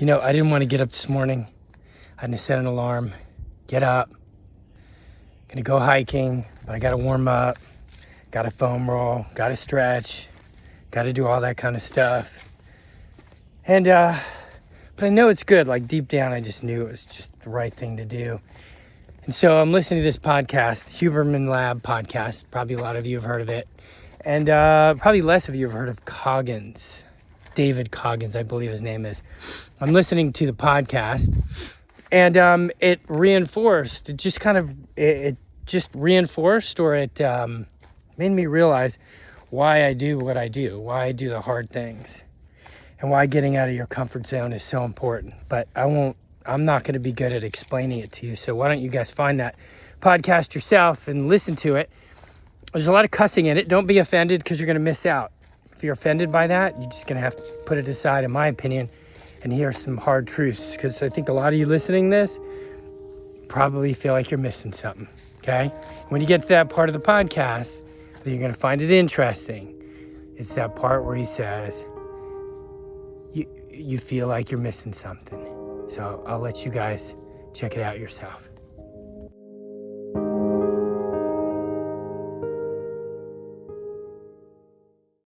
I didn't want to get up this morning. I had to set an alarm, get up, gonna go hiking, but I gotta warm up, gotta foam roll, gotta stretch, gotta do all that kind of stuff. And, but I know it's good. Like deep down, I just knew it was just the right thing to do. And so I'm listening to this podcast, Huberman Lab podcast. Probably a lot of you have heard of it. And probably less of you have heard of Coggins. David Coggins, I believe his name is. I'm listening to the podcast, and it just reinforced, or it made me realize why I do what I do, why I do the hard things, and why getting out of your comfort zone is so important. But I'm not going to be good at explaining it to you, so why don't you guys find that podcast yourself and listen to it. There's a lot of cussing in it. Don't be offended, because you're going to miss out. If you're offended by that, you're just going to have to put it aside, in my opinion, and hear some hard truths, because I think a lot of you listening to this probably feel like you're missing something, okay? When you get to that part of the podcast, you're going to find it interesting. It's that part where he says, you feel like you're missing something. So I'll let you guys check it out yourself.